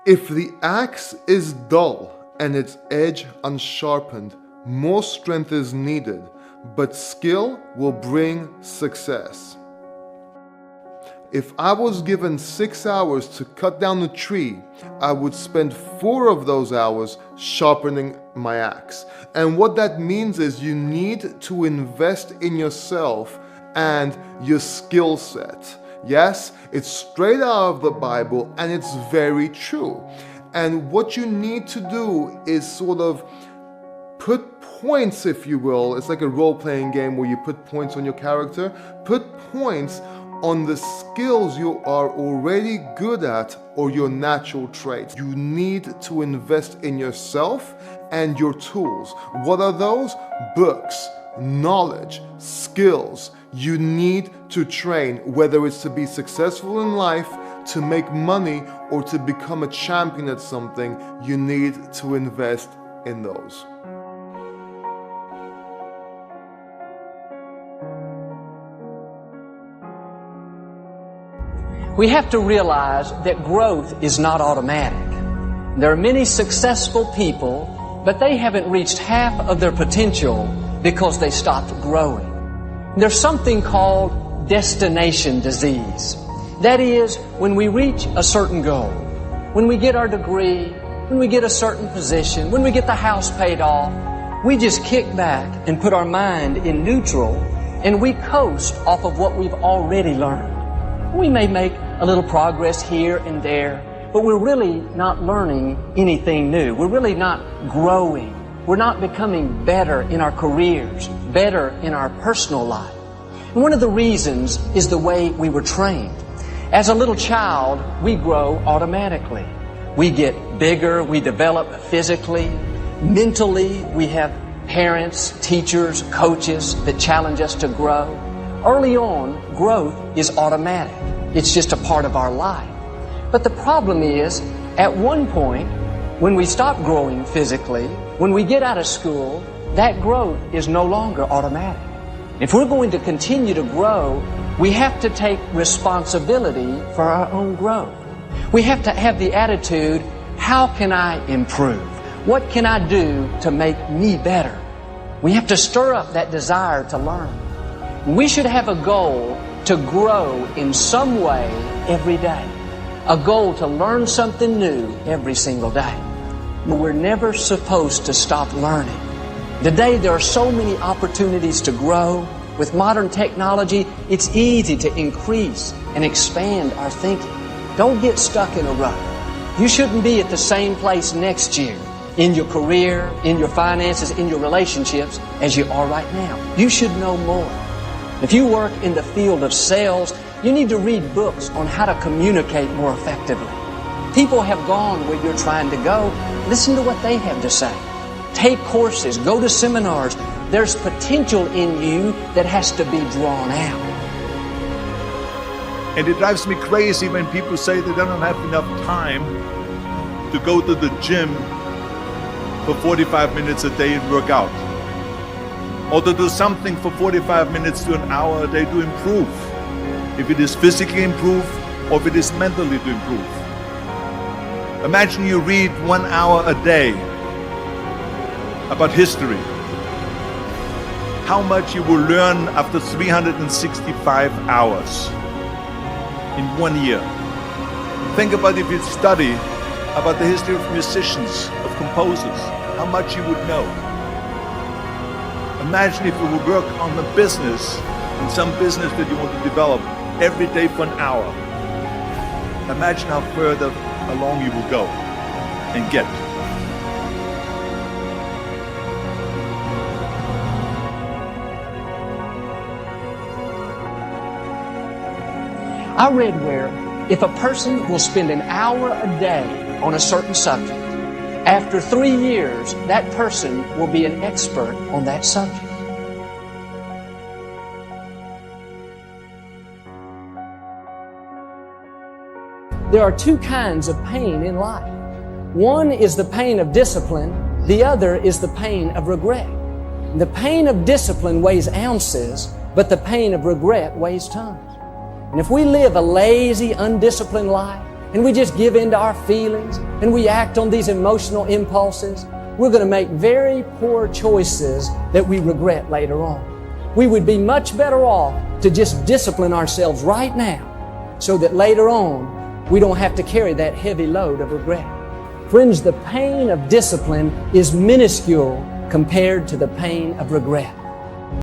If the axe is dull and its edge unsharpened, more strength is needed, but skill will bring success. If I was given 6 hours to cut down a tree, I would spend 4 of those hours sharpening my axe. And what that means is you need to invest in yourself and your skill set. Yes, it's straight out of the Bible and it's very true. And what you need to do is sort of put points, if you will. It's like a role-playing game where you put points on your character. Put points on the skills you are already good at or your natural traits. You need to invest in yourself and your tools. What are those? Books, knowledge, skills. You need to train, whether it's to be successful in life, to make money, or to become a champion at something. You need to invest in those. We have to realize that growth is not automatic. There are many successful people, but they haven't reached half of their potential because they stopped growing. There's something called destination disease. That is, when we reach a certain goal, when we get our degree, when we get a certain position, when we get the house paid off, we just kick back and put our mind in neutral and we coast off of what we've already learned. We may make a little progress here and there, but we're really not learning anything new. We're really not growing. We're not becoming better in our careers, better in our personal life. And one of the reasons is the way we were trained. As a little child, we grow automatically. We get bigger, we develop physically, mentally. We have parents, teachers, coaches that challenge us to grow. Early on, growth is automatic. It's just a part of our life. But the problem is, at one point, when we stop growing physically, when we get out of school, that growth is no longer automatic. If we're going to continue to grow, we have to take responsibility for our own growth. We have to have the attitude, how can I improve? What can I do to make me better? We have to stir up that desire to learn. We should have a goal to grow in some way every day. A goal to learn something new every single day. But we're never supposed to stop learning. Today there are so many opportunities to grow. With modern technology, it's easy to increase and expand our thinking. Don't get stuck in a rut. You shouldn't be at the same place next year in your career, in your finances, in your relationships as you are right now. You should know more. If you work in the field of sales, you need to read books on how to communicate more effectively. People have gone where you're trying to go. Listen to what they have to say. Take courses, go to seminars. There's potential in you that has to be drawn out. And it drives me crazy when people say they don't have enough time to go to the gym for 45 minutes a day and work out. Or to do something for 45 minutes to an hour a day to improve. If it is physically improve or if it is mentally to improve. Imagine you read 1 hour a day about history. How much you will learn after 365 hours in 1 year. Think about if you study about the history of musicians, of composers, how much you would know. Imagine if you would work on a business, in some business that you want to develop, every day for an hour. Imagine how further along you will go and get. I read where if a person will spend an hour a day on a certain subject, after 3 years, that person will be an expert on that subject. There are two kinds of pain in life. One is the pain of discipline. The other is the pain of regret. The pain of discipline weighs ounces, but the pain of regret weighs tons. And if we live a lazy, undisciplined life, and we just give in to our feelings and we act on these emotional impulses, we're going to make very poor choices that we regret later on. We would be much better off to just discipline ourselves right now so that later on we don't have to carry that heavy load of regret. Friends, the pain of discipline is minuscule compared to the pain of regret.